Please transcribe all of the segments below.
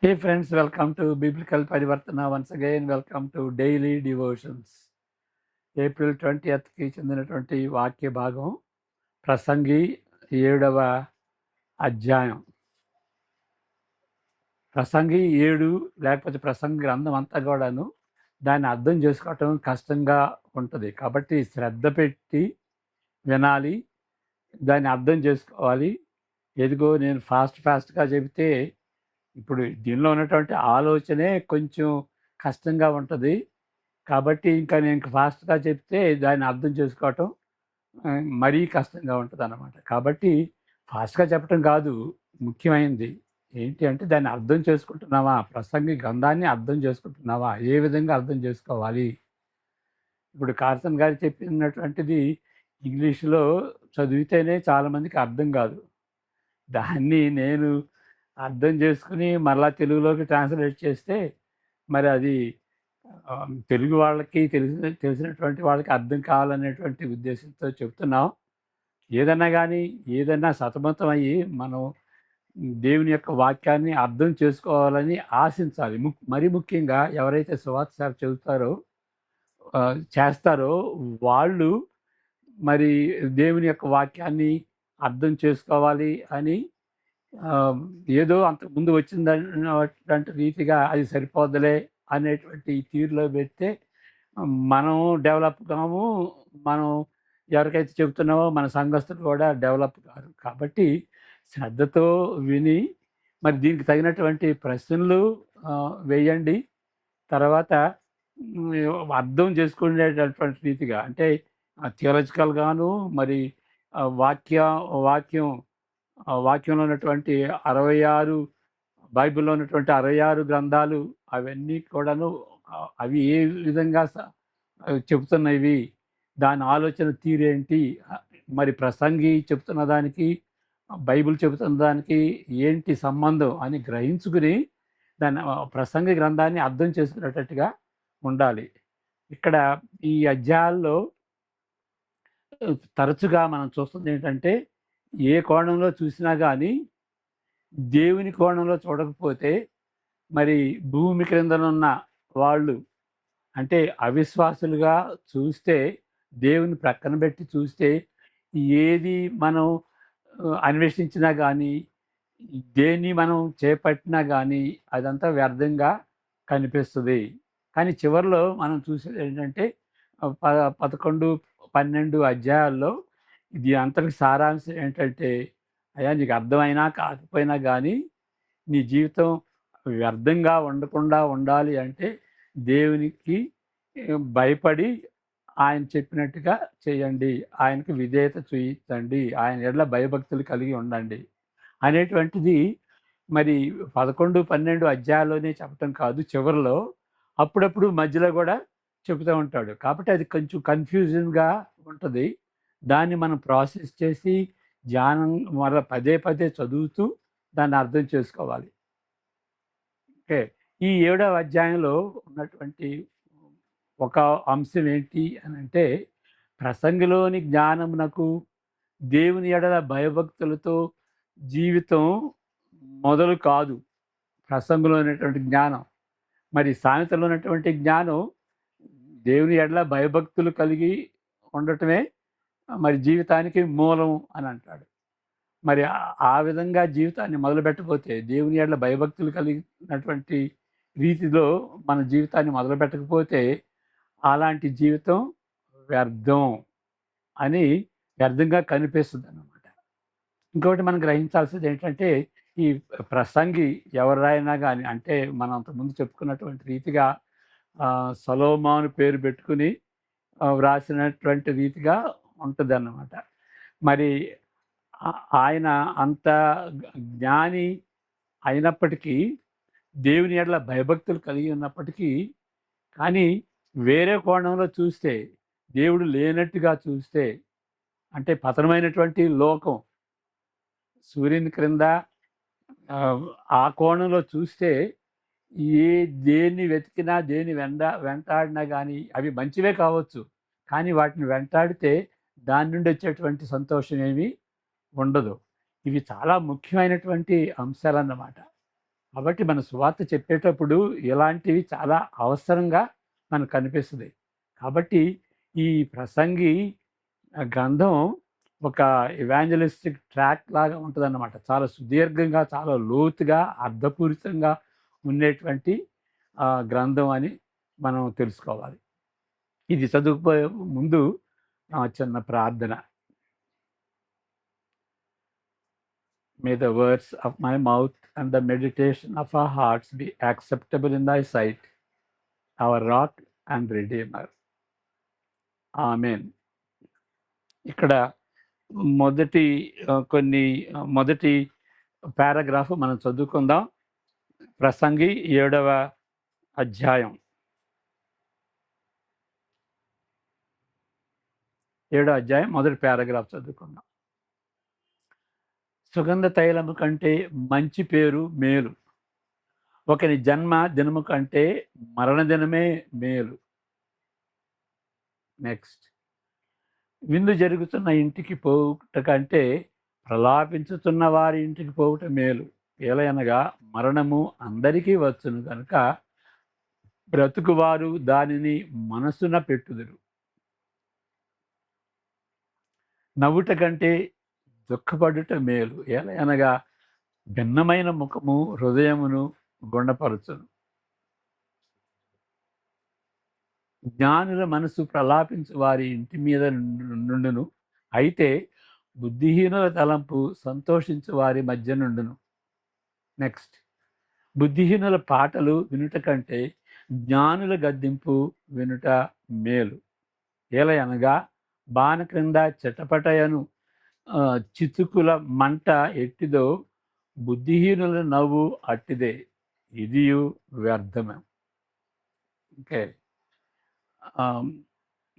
Hey friends, welcome to Biblical Parivartana. Once again, welcome to Daily Devotions. April 20కి చెందినటువంటి వాక్య భాగం ప్రసంగి 7వ అధ్యాయం. ప్రసంగి 7 లేకపోతే ప్రసంగి గ్రంథం అంతా కూడాను దాన్ని అర్థం చేసుకోవటం కష్టంగా ఉంటుంది. కాబట్టి శ్రద్ధ పెట్టి వినాలి, దాన్ని అర్థం చేసుకోవాలి. ఎదిగో నేను ఫాస్ట్‌గా చెబితే ఇప్పుడు దీనిలో ఉన్నటువంటి ఆలోచనే కొంచెం కష్టంగా ఉంటది. కాబట్టి ఇంకా నేను ఫాస్ట్‌గా చెప్తే దాన్ని అర్థం చేసుకోవటం మరీ కష్టంగా ఉంటదనమాట. కాబట్టి ఫాస్ట్‌గా చెప్పటం కాదు ముఖ్యమైనది. ఏంటి అంటే దాన్ని అర్థం చేసుకుంటున్నావా? ప్రసంగి గ్రంథాన్ని అర్థం చేసుకుంటున్నావా? ఏ విధంగా అర్థం చేసుకోవాలి? ఇప్పుడు కార్సన్ గారు చెప్పినటువంటిది ఇంగ్లీష్‌లో చదివితేనే చాలామందికి అర్థం కాదు. దాన్ని నేను అర్థం చేసుకొని మరలా తెలుగులోకి ట్రాన్స్‌లేట్ చేస్తే మరి అది తెలుగు వాళ్ళకి తెలిసినటువంటి వాళ్ళకి అర్థం కావాలనేటువంటి ఉద్దేశంతో చెప్తున్నాం. ఏదన్నా గానీ, ఏదన్నా సతమతం అయ్యి మనం దేవుని యొక్క వాక్యాన్ని అర్థం చేసుకోవాలని ఆశించాలి. మరీ ముఖ్యంగా ఎవరైతే సువార్త సేవ చెబుతారో చేస్తారో వాళ్ళు మరి దేవుని యొక్క వాక్యాన్ని అర్థం చేసుకోవాలి అని ఆహ్, ఏదో అంతకుముందు వచ్చిందన్నటువంటి రీతిగా అది సరిపోద్దిలే అనేటువంటి తీరులో పెడితే మనం డెవలప్ కాము. మనం ఎవరికైతే చెబుతున్నామో మన సంఘస్థులు కూడా డెవలప్ కారు. కాబట్టి శ్రద్ధతో విని మరి దీనికి తగినటువంటి ప్రశ్నలు వేయండి. తర్వాత అర్థం చేసుకునేటటువంటి రీతిగా అంటే థియలాజికల్‌గాను మరి ఆహ్, వాక్య వాక్యం వాక్యంలో ఉన్నటువంటి 66 బైబిల్‌లో ఉన్నటువంటి 66 గ్రంథాలు అవన్నీ కూడాను అవి ఏ విధంగా చెబుతున్నవి, దాని ఆలోచన తీరేంటి, మరి ప్రసంగి చెప్తున్న దానికి, బైబిల్ చెబుతున్న దానికి ఏంటి సంబంధం అని గ్రహించుకుని దాన్ని ప్రసంగి గ్రంథాన్ని అర్థం చేసుకునేటట్టుగా ఉండాలి. ఇక్కడ ఈ అధ్యాయాల్లో తరచుగా మనం చూస్తుందేంటంటే, ఏ కోణంలో చూసినా గానీ దేవుని కోణంలో చూడకపోతే మరి భూమి క్రిందనున్న వాళ్ళు అంటే అవిశ్వాసులుగా చూస్తే, దేవుని ప్రక్కన పెట్టి చూస్తే ఏది మనం అన్వేషించినా గానీ, దేన్ని మనం చేపట్టినా గానీ అదంతా వ్యర్థంగా కనిపిస్తది. కానీ చివర్లో మనం చూసేదేంటంటే 11, 12 అధ్యాయాల్లో ఇది అంతటికి సారాంశం ఏంటంటే, అయ్యా నీకు అర్థమైనా కాకపోయినా గానీ నీ జీవితం వ్యర్థంగా ఉండకుండా ఉండాలి అంటే దేవునికి భయపడి ఆయన చెప్పినట్టుగా చేయండి. ఆయనకి విధేయత చూయించండి. ఆయన యెడల భయభక్తులు కలిగి ఉండండి. అనేటువంటిది మరి 11, 12 అధ్యాయాల్లోనే చెప్పటం కాదు. చివరిలో అప్పుడప్పుడు మధ్యలో గూడా చెబుతూ ఉంటాడు. కాబట్టి అది కొంచెం కన్‌ఫ్యూజన్‌గా ఉంటది. దాన్ని మనం ప్రాసెస్ చేసి ధ్యానం మరల పదే పదే చదువుతూ దాన్ని అర్థం చేసుకోవాలి. ఓకే. ఈ 7వ అధ్యాయంలో ఉన్నటువంటి ఒక అంశం ఏంటి అనంటే, ప్రసంగిలోని జ్ఞానమునకు దేవుని యెడల భయభక్తులతో జీవితం మొదలు కాదు. ప్రసంగిలో ఉన్నటువంటి జ్ఞానం. మరి సామెతలో ఉన్నటువంటి జ్ఞానం దేవుని యెడల భయభక్తులు కలిగి ఉండటమే మరి జీవితానికి మూలం అని అంటాడు. మరి ఆ విధంగా జీవితాన్ని మొదలుపెట్టకపోతే దేవుని యెడల భయభక్తులు కలిగినటువంటి రీతిలో మన జీవితాన్ని మొదలుపెట్టకపోతే అలాంటి జీవితం వ్యర్థం అని వ్యర్థంగా కనిపిస్తుందన్నమాట. ఇంకొకటి మనం గ్రహించాల్సింది ఏంటంటే, ఈ ప్రసంగి ఎవరైనా గాని అంటే మనం అంతకుముందు చెప్పుకున్నటువంటి రీతిగా సొలొమోను పేరు పెట్టుకొని వ్రాసినటువంటి రీతిగా ఉంటదన్నమాట. మరి ఆయన అంత జ్ఞాని అయినప్పటికీ, దేవుని యెడల భయభక్తులు కలిగి ఉన్నప్పటికీ, కానీ వేరే కోణంలో చూస్తే, దేవుడు లేనట్టుగా చూస్తే, అంటే పతనమైనటువంటి లోకం, సూర్యుని క్రింద ఆ కోణంలో చూస్తే ఏ దేన్ని వెతికినా, దేన్ని వెంటాడినా గానీ అవి మంచివే కావచ్చు. కానీ వాటిని వెంటాడితే దాని నుండి వచ్చేటువంటి సంతోషం ఏమీ ఉండదు. ఇవి చాలా ముఖ్యమైనటువంటి అంశాలన్నమాట. కాబట్టి మన సువార్త చెప్పేటప్పుడు ఇలాంటివి చాలా అవసరంగా మనకు కనిపిస్తుంది. కాబట్టి ఈ ప్రసంగి గ్రంథం ఒక ఇవాంజలిస్టిక్ ట్రాక్ లాగా ఉంటుందన్నమాట. చాలా సుదీర్ఘంగా, చాలా లోతుగా, అర్థపూరితంగా ఉండేటువంటి గ్రంథం అని మనం తెలుసుకోవాలి. ఇది చదువుకుపోయే ముందు చిన్న ప్రార్థన. May the words of my mouth and the meditation of our hearts be acceptable in thy sight, our rock and redeemer. ఆమేన్. ఇక్కడ మొదటి పారాగ్రాఫ్ మనం చదువుకుందాం. ప్రసంగి 7వ అధ్యాయం 7వ అధ్యాయం మొదటి పారాగ్రాఫ్ చదువుకుందాం. సుగంధ తైలము కంటే మంచి పేరు మేలు, ఒకని జన్మ దినము కంటే మరణ దినమే మేలు. నెక్స్ట్, విందు జరుగుతున్న ఇంటికి పోవుట కంటే ప్రలాపించుతున్న వారి ఇంటికి పోవుట మేలు. ఏలయనగా మరణము అందరికీ వచ్చును కనుక బ్రతుకువారు దానిని మనసున పెట్టుదురు. నవ్వుట కంటే దుఃఖపడుట మేలు. ఏలయనగా భిన్నమైన ముఖము హృదయమును గుండపరచును. జ్ఞానుల మనసు ప్రలాపించు వారి ఇంటి మీద నుండును, అయితే బుద్ధిహీనుల తలంపు సంతోషించు వారి మధ్య నుండును. నెక్స్ట్, బుద్ధిహీనుల పాటలు వినుట కంటే జ్ఞానుల గద్దింపు వినుట మేలు. ఏలయనగా బాణ క్రింద చెటపటయను చితుకుల మంట ఎట్టిదో బుద్ధిహీనుల నవ్వు అట్టిదే, ఇదియు వ్యర్థమే. ఓకే,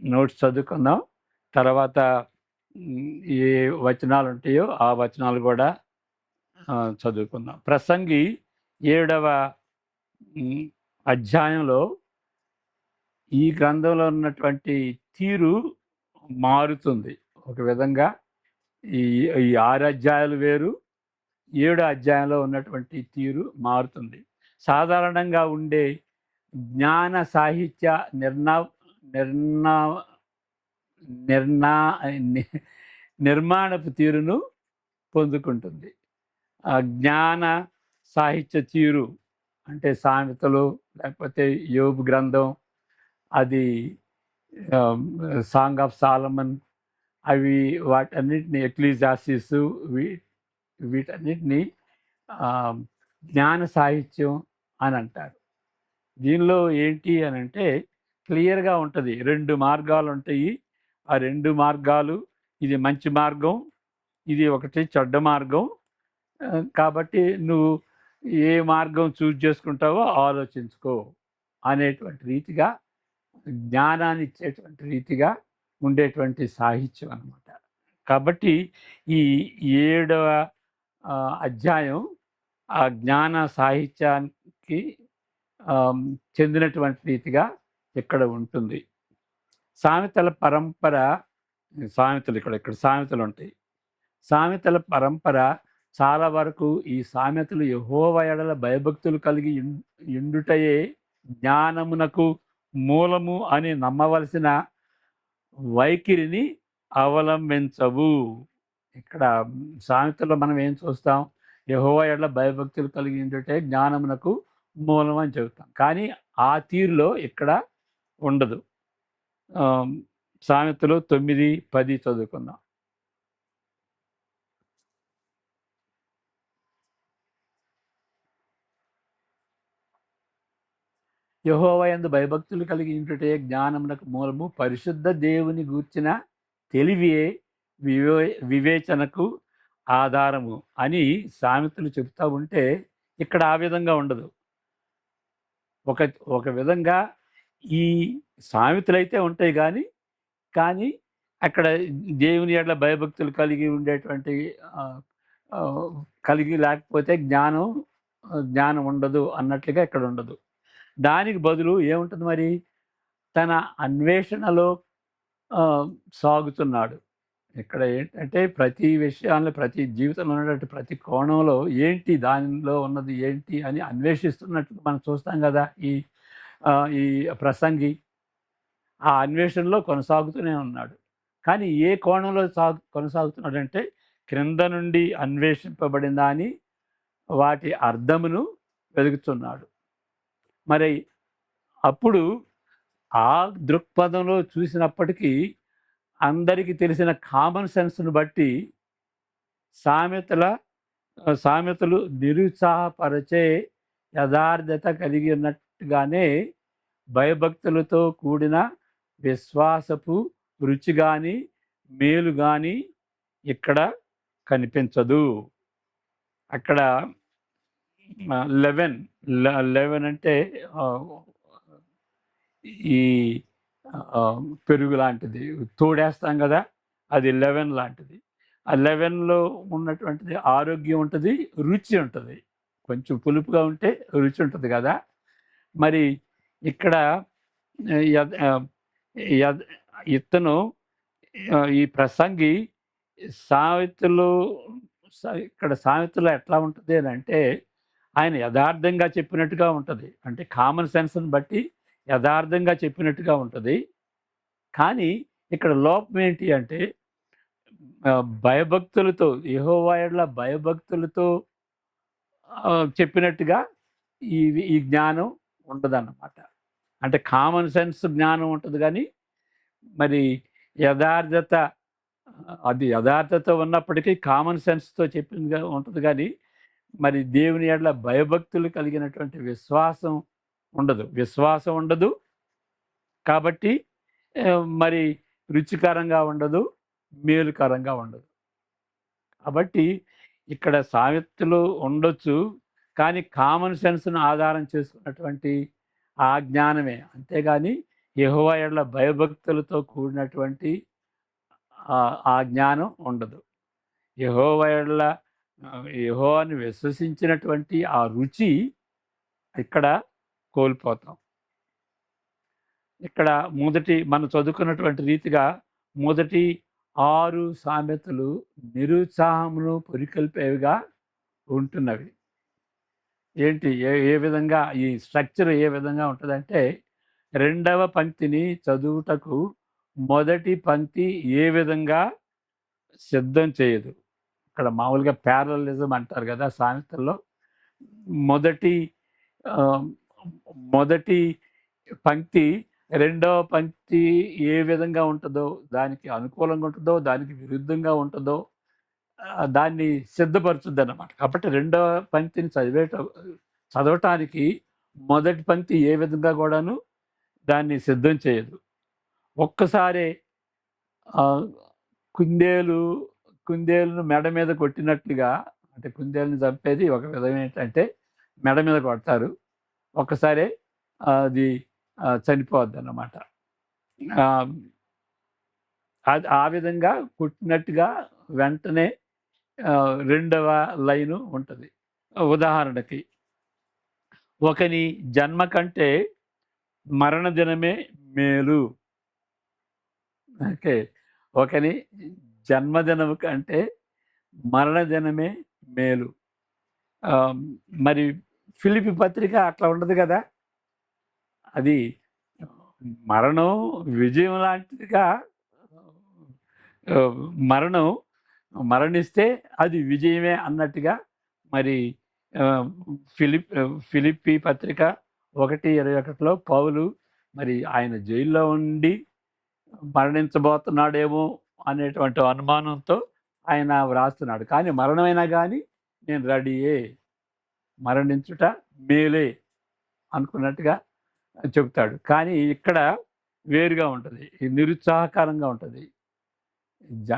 నోట్స్ చదువుకుందాం. తర్వాత ఏ వచనాలు ఉంటాయో ఆ వచనాలు కూడా చదువుకుందాం. ప్రసంగి 7వ అధ్యాయంలో ఈ గ్రంథంలో ఉన్నటువంటి తీరు మారుతుంది. ఒక విధంగా ఈ 6 అధ్యాయాలు వేరు, 7 అధ్యాయంలో ఉన్నటువంటి తీరు మారుతుంది. సాధారణంగా ఉండే జ్ఞాన సాహిత్య నిర్మాణపు తీరును పొందుకుంటుంది. జ్ఞాన సాహిత్య తీరు అంటే సామెతలు, లేకపోతే యోబు గ్రంథం, అది సాంగ్ ఆఫ్ సాలమన్, అవి వాటన్నిటిని ఎక్లీసియాసిస్, వీటన్నిటిని జ్ఞాన సాహిత్యం అని అంటారు. దీనిలో ఏంటి అని అంటే క్లియర్గా ఉంటుంది. 2 మార్గాలు ఉంటాయి. ఆ 2 మార్గాలు, ఇది మంచి మార్గం, ఇది ఒకటి చెడ్డ మార్గం. కాబట్టి నువ్వు ఏ మార్గం చూజ్ చేసుకుంటావో ఆలోచించుకో అనేటువంటి రీతిగా, జ్ఞానాన్ని ఇచ్చేటువంటి రీతిగా ఉండేటువంటి సాహిత్యం అన్నమాట. కాబట్టి ఈ 7వ అధ్యాయం ఆ జ్ఞాన సాహిత్యానికి చెందినటువంటి రీతిగా ఇక్కడ ఉంటుంది. సామెతల పరంపర, ఇక్కడ సామెతలు ఉంటాయి. సామెతల పరంపర చాలా వరకు ఈ సామెతలు యెహోవా యెడల భయభక్తులు కలిగి ఉండుటయే జ్ఞానమునకు మూలము అని నమ్మవలసిన వైఖరిని అవలంబించవు. ఇక్కడ సామెతల్లో మనం ఏం చూస్తాం? యెహోవా యెడల భయభక్తులు కలిగి ఉండుటే జ్ఞానమునకు మూలం అని చెబుతాం. కానీ ఆ తీరులో ఇక్కడ ఉండదు. సామెతలు 9, 10 చదువుకుందాం. యెహోవా యందు భయభక్తులు కలిగి ఉండుటే జ్ఞానమునకు మూలము, పరిశుద్ధ దేవుని గూర్చిన తెలివియే వివేచనకు ఆధారము అని సామెతలు చెప్తా ఉంటే ఇక్కడ ఆ విధంగా ఉండదు. ఒక విధంగా ఈ సామెతలు అయితే ఉంటాయి, కానీ అక్కడ దేవుని యెడల భయభక్తులు కలిగి ఉండేటువంటి కలిగి లేకపోతే జ్ఞానం ఉండదు అన్నట్లుగా ఇక్కడ ఉండదు. దానికి బదులు ఏముంటుంది మరి? తన అన్వేషణలో సాగుతున్నాడు. ఇక్కడ ఏంటంటే ప్రతి విషయాల్లో, ప్రతి జీవితంలో ఉన్నటువంటి ప్రతి కోణంలో ఏంటి, దానిలో ఉన్నది ఏంటి అని అన్వేషిస్తున్నట్టు మనం చూస్తాం కదా ఈ ప్రసంగి. ఆ అన్వేషణలో కొనసాగుతూనే ఉన్నాడు. కానీ ఏ కోణంలో కొనసాగుతున్నాడంటే, క్రింద నుండి అన్వేషింపబడిందా అని వాటి అర్థమును వెదుకుతున్నాడు. మరి అప్పుడు ఆ దృక్పథంలో చూసినప్పటికీ అందరికీ తెలిసిన కామన్ సెన్స్‌ను బట్టి సామెతల సామెతలు నిరుత్సాహపరిచే యథార్థత కలిగి ఉన్నట్టుగానే భయభక్తులతో కూడిన విశ్వాసపు రుచి గాని, మేలు గాని ఇక్కడ కనిపించదు. అక్కడ 11 అంటే ఈ పెరుగు లాంటిది తోడేస్తాం కదా! అది 11 లాంటిది. ఆ 11లో ఉన్నటువంటిది ఆరోగ్యం ఉంటది, రుచి ఉంటది. కొంచెం పులుపుగా ఉంటే రుచి ఉంటది కదా! మరి ఇక్కడ యద్ యద్ ఇతను ఈ ప్రసంగి సామెతలు ఇక్కడ సామెతలో ఎట్లా ఉంటది అనంటే, ఆయన యథార్థంగా చెప్పినట్టుగా ఉంటది. అంటే కామన్ సెన్స్‌ని బట్టి యథార్థంగా చెప్పినట్టుగా ఉంటది. కానీ ఇక్కడ లోపం ఏంటి అంటే భయభక్తులతో, యెహోవా యెడల భయభక్తులతో చెప్పినట్టుగా ఈ జ్ఞానం ఉండదన్నమాట. అంటే కామన్ సెన్స్ జ్ఞానం ఉంటది గానీ, మరి యథార్థత అది యథార్థత ఉన్నప్పటికీ కామన్ సెన్స్‌తో చెప్పిందిగా ఉంటది గానీ, మరి దేవుని యెడల భయభక్తులు కలిగినటువంటి విశ్వాసం ఉండదు. విశ్వాసం ఉండదు. కాబట్టి మరి రుచికరంగా ఉండదు, మేలుకరంగా ఉండదు. కాబట్టి ఇక్కడ సామెతలు ఉండొచ్చు. కానీ కామన్ సెన్స్‌ను ఆధారం చేసుకున్నటువంటి ఆ జ్ఞానమే. అంతేగాని యెహోవా యెడల భయభక్తులతో కూడినటువంటి ఆ జ్ఞానం ఉండదు. యెహోవా యెడల యెహోవాను విశ్వసించినటువంటి ఆ రుచి ఇక్కడ కోల్పోతాం. ఇక్కడ మనం చదువుకున్నటువంటి రీతిగా మొదటి 6 సామెతలు నిరుత్సాహమును పురికొల్పేవిగా ఉంటున్నవి. ఏంటి ఏ విధంగా ఈ స్ట్రక్చర్ ఏ విధంగా ఉంటదంటే, రెండవ పంక్తిని చదువుటకు మొదటి పంక్తి ఏ విధంగా సిద్ధం చేయదు. ఇక్కడ మామూలుగా ప్యారలలిజం అంటారు కదా సామెతల్లో. మొదటి ఆహ్, మొదటి పంక్తి రెండవ పంక్తి ఏ విధంగా ఉంటదో, దానికి అనుకూలంగా ఉంటదో, దానికి విరుద్ధంగా ఉంటదో దాన్ని సిద్ధపరుచుద్దన్నమాట. కాబట్టి రెండవ పంక్తిని చదవటానికి మొదటి పంక్తి ఏ విధంగా కూడాను దాన్ని సిద్ధం చేయదు. ఒక్కసారే ఆహ్, కుందేలు కుందేలును మెడ మీద కొట్టినట్లుగా, అంటే కుందేలుని చంపేది ఒక విధం ఏంటంటే మెడ మీద కొడతారు. ఒక్కసారే అది చనిపోద్దన్నమాట. ఆహ్, అది ఆ విధంగా కొట్టినట్టుగా వెంటనే రెండవ లైను ఉంటది. ఉదాహరణకి, ఒకని జన్మ కంటే మరణ దినమే మేలు. ఓకే. ఒకని జన్మదినము కంటే మరణ దినమే మేలు. మరి ఫిలిప్పీ పత్రిక అట్లా ఉండదు కదా! అది మరణం విజయం లాంటిదిగా మరణం మరణిస్తే అది విజయమే అన్నట్టుగా మరి ఫిలిప్పీ పత్రిక 1:21లో పౌలు మరి ఆయన జైల్లో ఉండి మరణించబోతున్నాడేమో అనేటువంటి అనుమానంతో ఆయన వ్రాస్తున్నాడు. కానీ మరణమైనా కానీ నేను రెడీయే, మరణించుట మేలే అనుకున్నట్టుగా చెప్తాడు. కానీ ఇక్కడ వేరుగా ఉంటది. నిరుత్సాహకరంగా ఉంటది. జ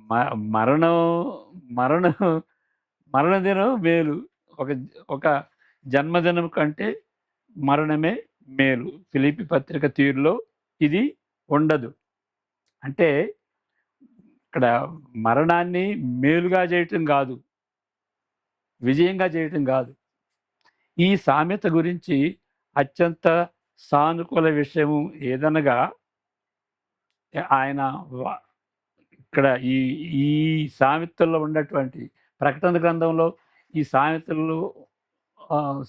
మ మరణం మరణం మరణదినం మేలు. ఒక ఒక జన్మదినం కంటే మరణమే మేలు. ఫిలిప్పీ పత్రిక తీరులో ఇది ఉండదు. అంటే ఇక్కడ మరణాన్ని మేలుగా చేయటం గాదు. విజయంగా చేయటం గాదు. ఈ సామెత గురించి అత్యంత సానుకూల విషయము ఏదనగా ఆయన ఇక్కడ ఈ ఈ సామెతల్లో ఉన్నటువంటి ప్రకటన గ్రంథంలో ఈ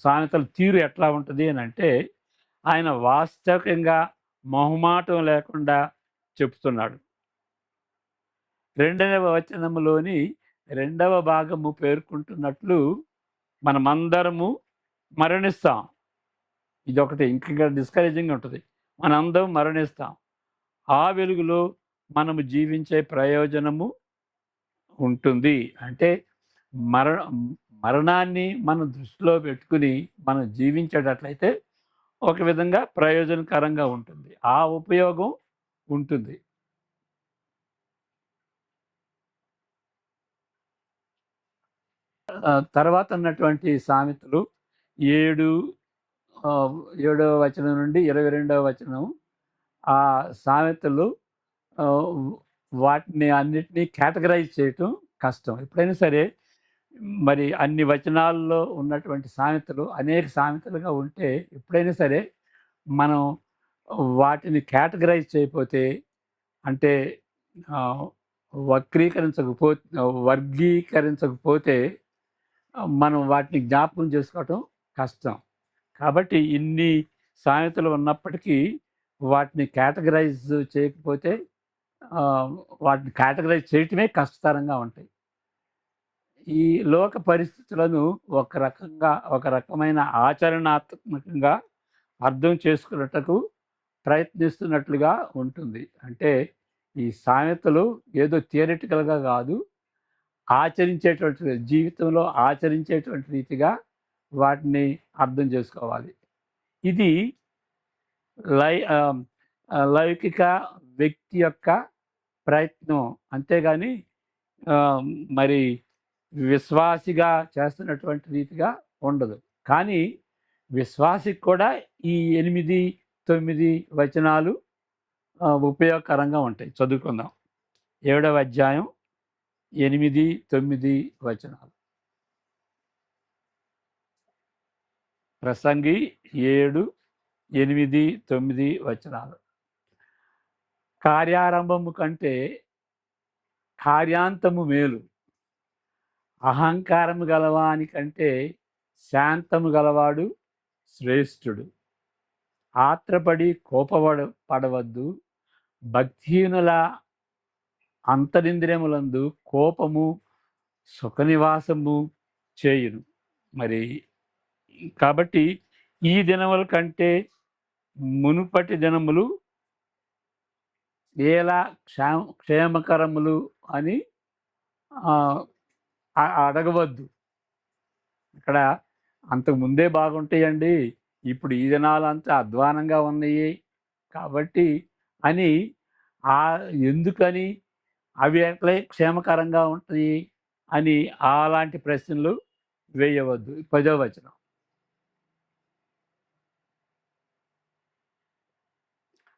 సామెతల తీరు ఎట్లా ఉంటుంది అని అంటే, ఆయన వాస్తవికంగా మొహమాటం లేకుండా చెప్తున్నాడు. 2వ వచనములోని 2వ భాగము పేర్కొంటున్నట్లు మనమందరము మరణిస్తాం. ఇదొకటి ఇంకా డిస్కరేజింగ్ ఉంటుంది. మనందరం మరణిస్తాం. ఆ వెలుగులో మనము జీవించే ప్రయోజనము ఉంటుంది. అంటే మర మరణాన్ని మనం దృష్టిలో పెట్టుకుని మనం జీవించేటట్లయితే ఒక విధంగా ప్రయోజనకరంగా ఉంటుంది. ఆ ఉపయోగం ఉంటుంది. తర్వాత ఉన్నటువంటి సామెతలు 7వ వచనం నుండి 22వ వచనం. ఆ సామెతలు వాటిని అన్నిటినీ కేటగరైజ్ చేయటం కష్టం. ఎప్పుడైనా సరే మరి అన్ని వచనాల్లో ఉన్నటువంటి సామెతలు అనేక సామెతలుగా ఉంటే ఎప్పుడైనా సరే మనం వాటిని కేటగరైజ్ చేయకపోతే, అంటే వర్గీకరించకపోతే మనం వాటిని జ్ఞాపకం చేసుకోవటం కష్టం. కాబట్టి ఇన్ని సామెతలు ఉన్నప్పటికీ వాటిని కేటగరైజ్ చేయకపోతే వాటిని కేటగరైజ్ చేయటమే కష్టతరంగా ఉంటాయి. ఈ లోక పరిస్థితులను ఒక రకమైన ఆచరణాత్మకంగా అర్థం చేసుకున్నట్టుకు ప్రయత్నిస్తున్నట్లుగా ఉంటుంది. అంటే ఈ సామెతలు ఏదో థియరిటికల్గా కాదు, జీవితంలో ఆచరించేటువంటి రీతిగా వాటిని అర్థం చేసుకోవాలి. ఇది లౌకిక వ్యక్తి యొక్క ప్రయత్నం, అంతేగాని మరి విశ్వాసిగా చేస్తున్నటువంటి రీతిగా ఉండదు. కానీ విశ్వాసికి కూడా ఈ 8, 9 వచనాలు ఉపయోగకరంగా ఉంటాయి. చదువుకుందాం. 7వ అధ్యాయం 8, 9 వచనాలు. ప్రసంగి 7, 8, 9 వచనాలు. కార్యారంభము కంటే కార్యాంతము మేలు, అహంకారము గలవాని కంటే శాంతము గలవాడు శ్రేష్ఠుడు. ఆత్రపడి పడవద్దు, భక్తిహీనుల అంతరింద్రియములందు కోపము సుఖనివాసము చేయును. మరి కాబట్టి ఈ దినముల కంటే మునుపటి దినములు ఎలా క్షేమకరములు అని అడగవద్దు. ఇక్కడ అంతకుముందే బాగుంటాయండి, ఇప్పుడు ఈ దినాలంతా అధ్వానంగా ఉన్నాయి కాబట్టి అని ఎందుకని అవి ఎట్లా క్షేమకరంగా ఉంటాయి అని అలాంటి ప్రశ్నలు వేయవద్దు. 10వ వచనం.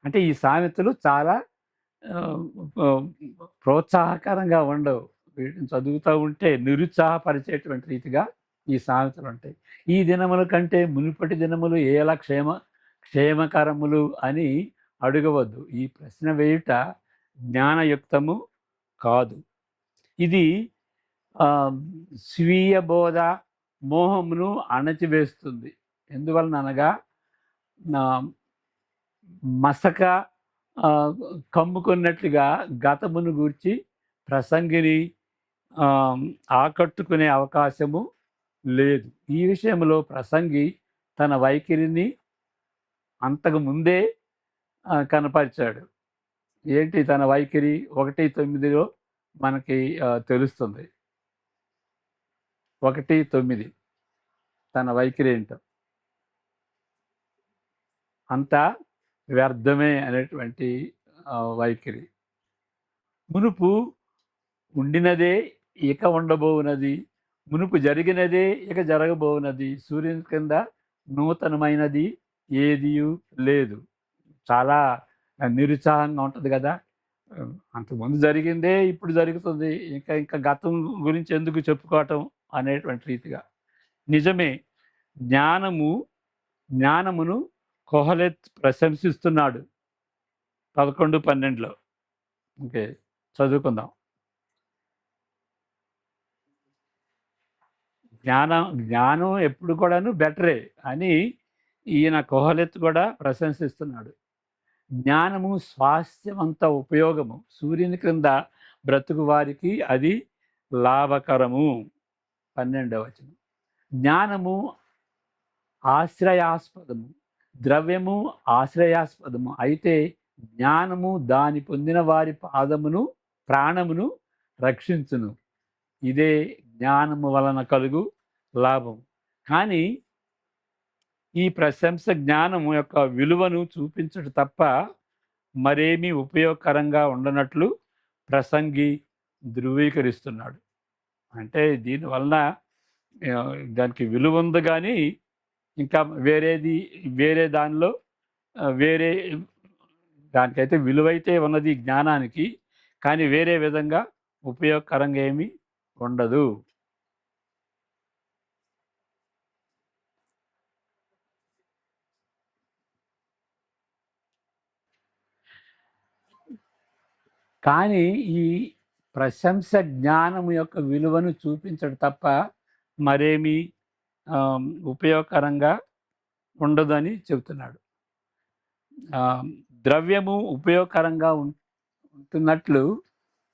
అంటే ఈ సామెతలు చాలా ప్రోత్సాహకరంగా ఉండవు. వీటిని చదువుతూ ఉంటే నిరుత్సాహపరిచేటువంటి రీతిగా ఈ సామెతలు ఉంటాయి. ఈ దినముల కంటే మునుపటి దినములు ఎలా క్షేమకరములు అని అడగవద్దు. ఈ ప్రశ్న వేయుట జ్ఞానయుక్తము కాదు. ఇది స్వీయ బోధ మోహమును అణచివేస్తుంది. ఎందువలన అనగా మసక కమ్ముకున్నట్లుగా గతమును గూర్చి ప్రసంగిని ఆకట్టుకునే అవకాశము లేదు. ఈ విషయంలో ప్రసంగి తన వైఖరిని అంతకు ముందే కనపరిచాడు. ఏంటి తన వైఖరి? 1:9 మనకి తెలుస్తుంది. 1:9 తన వైఖరి ఏంటో. అంతా వ్యర్థమే అనేటువంటి వైఖరి. మునుపు ఉండినదే ఇక ఉండబోవునది, మునుపు జరిగినదే ఇక జరగబోవునది, సూర్యుని కింద నూతనమైనది ఏదియూ లేదు. చాలా నిరుత్సాహంగా ఉంటుంది కదా. అంతకుముందు జరిగిందే ఇప్పుడు జరుగుతుంది, ఇంకా గతం గురించి ఎందుకు చెప్పుకోవటం అనేటువంటి రీతిగా. నిజమే, జ్ఞానమును కొహలెత్ ప్రశంసిస్తున్నాడు 11, 12లో. ఓకే, చదువుకుందాం. జ్ఞానం ఎప్పుడు కూడాను బెటరే అని ఈయన కోహలెత్ కూడా ప్రశంసిస్తున్నాడు. జ్ఞానము స్వాస్థ్యమంత ఉపయోగము, సూర్యుని క్రింద బ్రతుకు వారికి అది లాభకరము. 12వ వచనం. జ్ఞానము ఆశ్రయాస్పదము, ద్రవ్యము ఆశ్రయాస్పదము అయితే జ్ఞానము దాని పొందిన వారి పాదమును ప్రాణమును రక్షించును. ఇదే జ్ఞానము వలన కలుగు లాభం. కానీ ఈ ప్రశంస జ్ఞానము యొక్క విలువను చూపించడు తప్ప మరేమీ ఉపయోగకరంగా ఉండనట్లు ప్రసంగి ధృవీకరిస్తున్నాడు. అంటే దీనివలన దానికి విలువ ఉంది కానీ ఇంకా వేరే దానిలో వేరే దానికైతే విలువైతే ఉన్నది జ్ఞానానికి, కానీ వేరే విధంగా ఉపయోగకరంగా ఏమీ ఉండదు. కానీ ఈ ప్రశంస జ్ఞానం యొక్క విలువను చూపించడు తప్ప మరేమీ ఉపయోగకరంగా ఉండదని చెబుతున్నాడు. ద్రవ్యము ఉపయోగకరంగా ఉంటున్నట్లు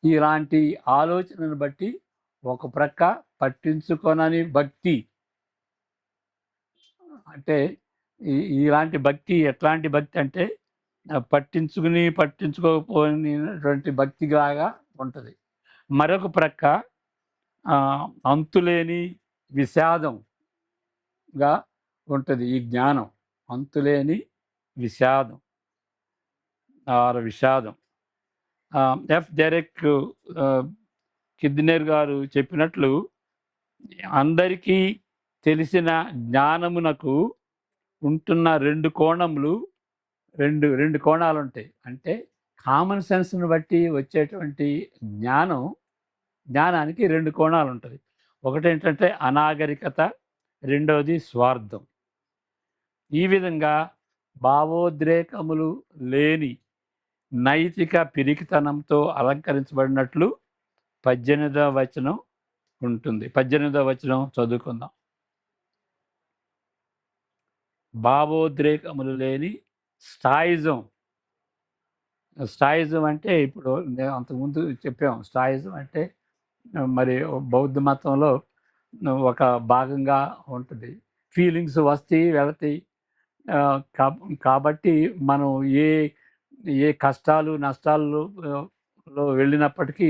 ఇలాంటి ఆలోచనను బట్టి ఒక ప్రక్క పట్టించుకోనని భక్తి, అంటే ఇలాంటి భక్తి ఎట్లాంటి భక్తి అంటే పట్టించుకోకపోయినటువంటి భక్తిలాగా ఉంటుంది. మరొక ప్రక్క అంతులేని విషాదంగా ఉంటుంది ఈ జ్ఞానం. అంతులేని విషాదం విషాదం. ఎఫ్ డెరెక్ కిద్నెర్ గారు చెప్పినట్లు అందరికీ తెలిసిన జ్ఞానమునకు ఉంటున్న రెండు కోణాలు ఉంటాయి. అంటే కామన్ సెన్స్ను బట్టి వచ్చేటువంటి జ్ఞానానికి రెండు కోణాలు ఉంటుంది. ఒకటి ఏంటంటే అనాగరికత, రెండవది స్వార్థం. ఈ విధంగా భావోద్రేకములు లేని నైతిక పిరికితనంతో అలంకరించబడినట్లు 18వ వచనం ఉంటుంది. 18వ వచనం చదువుకుందాం. భావోద్రేకములు లేని స్టాయిజం. స్టాయిజం అంటే ఇప్పుడు అంతకుముందు చెప్పాం. స్టాయిజం అంటే మరి బౌద్ధ మతంలో ఒక భాగంగా ఉంటుంది. ఫీలింగ్స్ వస్తాయి వెళతాయి. కాబట్టి మనం ఏ కష్టాలు నష్టాల్లో వెళ్ళినప్పటికీ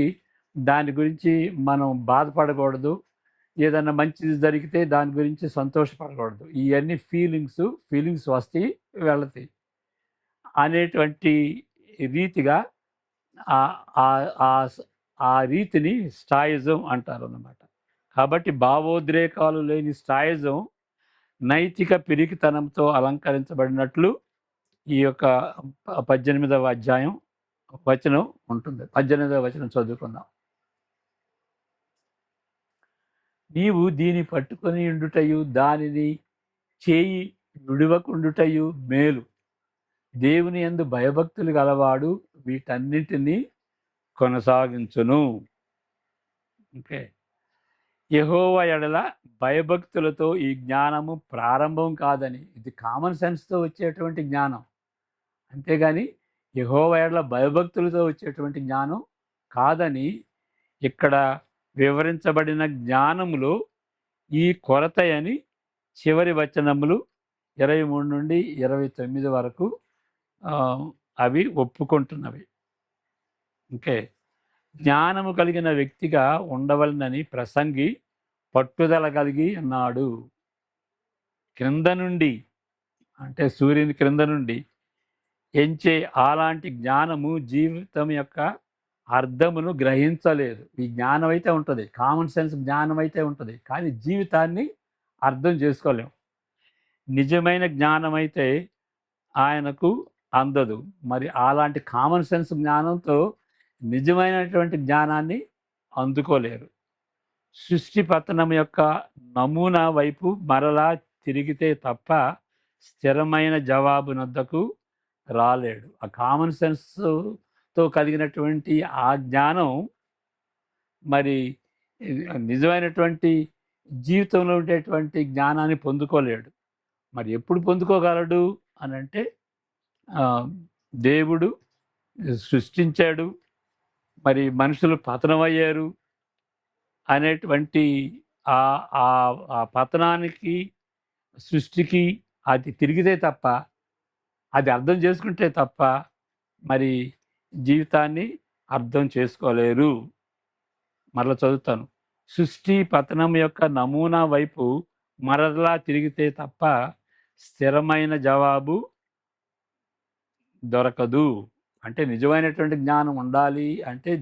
దాని గురించి మనం బాధపడకూడదు. ఏదన్నా మంచిది జరిగితే దాని గురించి సంతోషపడకూడదు. ఇవన్నీ ఫీలింగ్స్ వస్తాయి వెళతాయి అనేటువంటి రీతిగా ఆ రీతిని స్టాయిజం అంటారు అన్నమాట. కాబట్టి భావోద్రేకాలు లేని స్టాయిజం నైతిక పిరికితనంతో అలంకరించబడినట్లు ఈ యొక్క 18వ అధ్యాయం వచనం ఉంటుంది. 18వ వచనం చదువుకుందాం. నీవు దీని పట్టుకొని ఉండుటయు దానిని చేయి విడువకుండుటయు మేలు. దేవుని యందు భయభక్తులు గలవాడు వీటన్నిటినీ కొనసాగించును. ఓకే. యెహోవా ఎడల భయభక్తులతో ఈ జ్ఞానము ప్రారంభం కాదని, ఇది కామన్ సెన్స్తో వచ్చేటువంటి జ్ఞానం. అంతేగాని యెహోవా ఎడల భయభక్తులతో వచ్చేటువంటి జ్ఞానం కాదని ఇక్కడ వివరించబడిన జ్ఞానములో ఈ కొరతయని చివరి వచనములు 23 నుండి 29 వరకు అవి ఒప్పుకుంటున్నవి. ఓకే. జ్ఞానము కలిగిన వ్యక్తిగా ఉండవలనని ప్రసంగి పట్టుదల కలిగి ఉన్నాడు. క్రింద నుండి అంటే సూర్యుని క్రింద నుండి ఎంచే అలాంటి జ్ఞానము జీవితం యొక్క అర్థమును గ్రహించలేదు. ఈ జ్ఞానం అయితే ఉంటుంది, కామన్ సెన్స్ జ్ఞానం అయితే ఉంటుంది, కానీ జీవితాన్ని అర్థం చేసుకోలేము. నిజమైన జ్ఞానం అయితే ఆయనకు అందదు. మరి అలాంటి కామన్ సెన్స్ జ్ఞానంతో నిజమైనటువంటి జ్ఞానాన్ని అందుకోలేరు. సృష్టి పతనం యొక్క నమూనా వైపు మరలా తిరిగితే తప్ప స్థిరమైన జవాబునొద్దకు రాలేడు. ఆ కామన్ సెన్స్తో కలిగినటువంటి ఆ జ్ఞానం మరి నిజమైనటువంటి జీవితంలో ఉండేటువంటి జ్ఞానాన్ని పొందుకోలేడు. మరి ఎప్పుడు పొందుకోగలడు అనంటే దేవుడు సృష్టించాడు, మరి మనుషులు పతనమయ్యారు అనేటువంటి ఆ ఆ ఆ పతనానికి, సృష్టికి అది తిరిగితే తప్ప, అది అర్థం చేసుకుంటే తప్ప మరి జీవితాన్ని అర్థం చేసుకోలేరు. మరలా చదువుతాను. సృష్టి పతనం యొక్క నమూనా వైపు మరలా తిరిగితే తప్ప స్థిరమైన జవాబు దొరకదు. అంటే నిజమైనటువంటి జ్ఞానం ఉండాలి అంటే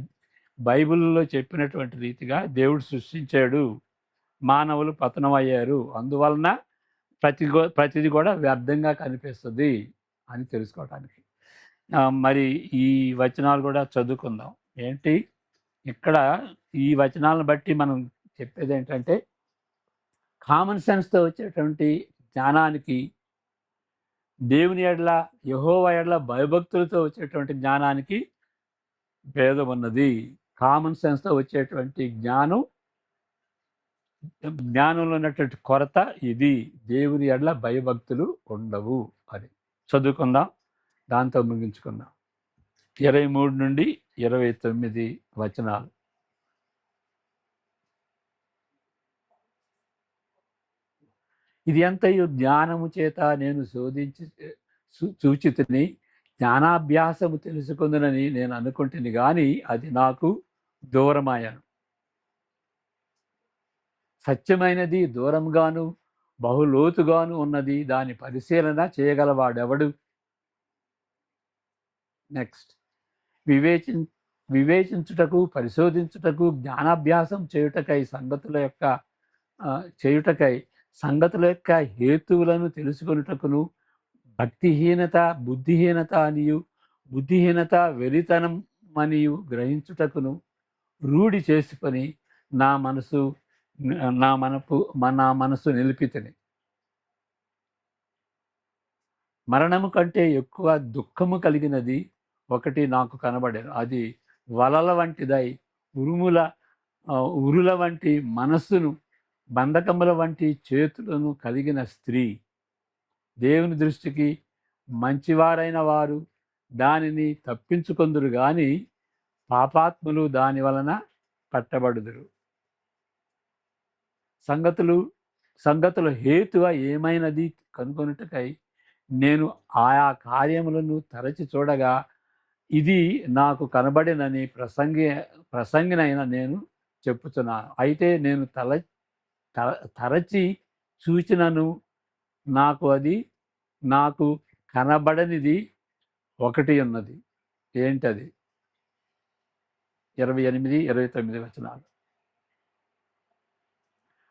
బైబిల్లో చెప్పినటువంటి రీతిగా దేవుడు సృష్టించాడు, మానవులు పతనం అయ్యారు, అందువలన ప్రతిది కూడా వ్యర్థంగా కనిపిస్తుంది అని తెలుసుకోవటానికి మరి ఈ వచనాలు కూడా చదువుకుందాం. ఏంటి ఇక్కడ ఈ వచనాలను బట్టి మనం చెప్పేది ఏంటంటే, కామన్ సెన్స్తో వచ్చేటువంటి జ్ఞానానికి, దేవుని ఎడల, యెహోవా ఎడల భయభక్తులతో వచ్చేటువంటి జ్ఞానానికి భేదం ఉన్నది. కామన్ సెన్స్తో వచ్చేటువంటి జ్ఞానంలో ఉన్నటువంటి కొరత ఇది. దేవుని ఎడల భయభక్తులు ఉండవు అని చదువుకుందాం, దాంతో ముగించుకుందాం. 23 నుండి 29 వచనాలు. ఇది ఎంతయు జ్ఞానము చేత నేను శోధించి చూచితిని, జ్ఞానాభ్యాసము తెలుసుకుందునని నేను అనుకుంటుని గాని అది నాకు దూరమాయను. సత్యమైనది దూరంగాను బహులోతుగాను ఉన్నది, దాని పరిశీలన చేయగలవాడెవడు? నెక్స్ట్, వివేచించుటకు, పరిశోధించుటకు, జ్ఞానాభ్యాసం చేయుటకై సంగతుల యొక్క హేతువులను తెలుసుకొనుటకును, భక్తిహీనత బుద్ధిహీనత అనియు, బుద్ధిహీనత వెరితనం అనియు గ్రహించుటకును రూఢి చేసుకొని నా మనసు నిలిపితిని. మరణము కంటే ఎక్కువ దుఃఖము కలిగినది ఒకటి నాకు కనబడేను. అది వలల వంటిదై ఉరుల వంటి మనస్సును, బంధకముల వంటి చేతులను కలిగిన స్త్రీ. దేవుని దృష్టికి మంచివారైన వారు దానిని తప్పించుకొందురు గాని పాపాత్ములు దాని వలన పట్టబడుదురు. సంగతుల హేతువ ఏమైనది కనుగొనుటకై నేను ఆయా కార్యములను తరచి చూడగా ఇది నాకు కనబడినని ప్రసంగినైన నేను చెప్పుచున్నాను. అయితే నేను తరచి చూచినను నాకు కనబడనిది ఒకటి ఉన్నది. ఏంటది? 28, 29 వచనాలు.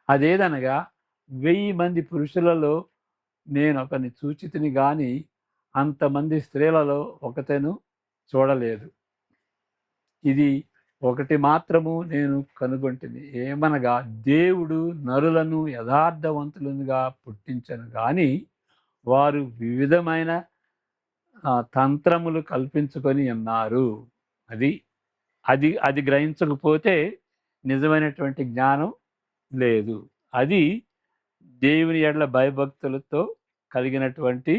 అదేదనగా 1000 మంది పురుషులలో నేను ఒకని చూచితిని గాని అంతమంది స్త్రీలలో ఒకతెను చూడలేదు. ఇది ఒకటి మాత్రము నేను కనుగొంటిని, ఏమనగా దేవుడు నరులను యథార్థవంతులుగా పుట్టించను గాని వారు వివిధమైన తంత్రములు కల్పించుకొని ఉన్నారు. అది గ్రహించకపోతే నిజమైనటువంటి జ్ఞానం లేదు. అది దేవుని ఎడల భయభక్తులతో కలిగినటువంటి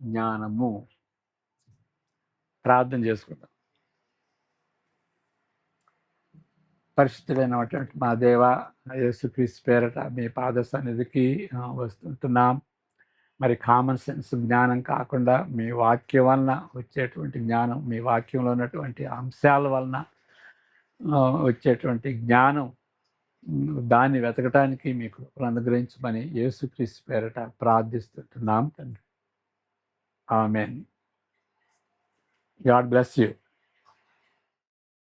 జ్ఞానము. ప్రార్థన చేసుకుందాం. పరిశుద్ధులైనటువంటి మా దేవ, యేసుక్రీస్తు పేరట మీ పాద సన్నిధికి వస్తుంటున్నాం. మరి కామన్ సెన్స్ జ్ఞానం కాకుండా మీ వాక్యం వలన వచ్చేటువంటి జ్ఞానం, మీ వాక్యంలో ఉన్నటువంటి అంశాల వలన వచ్చేటువంటి జ్ఞానం, దాన్ని వెతకటానికి మీ కృపను అనుగ్రహించమని యేసుక్రీస్తు పేరట ప్రార్థిస్తుంటున్నాం తండ్రి. ఆమేన్. God bless you.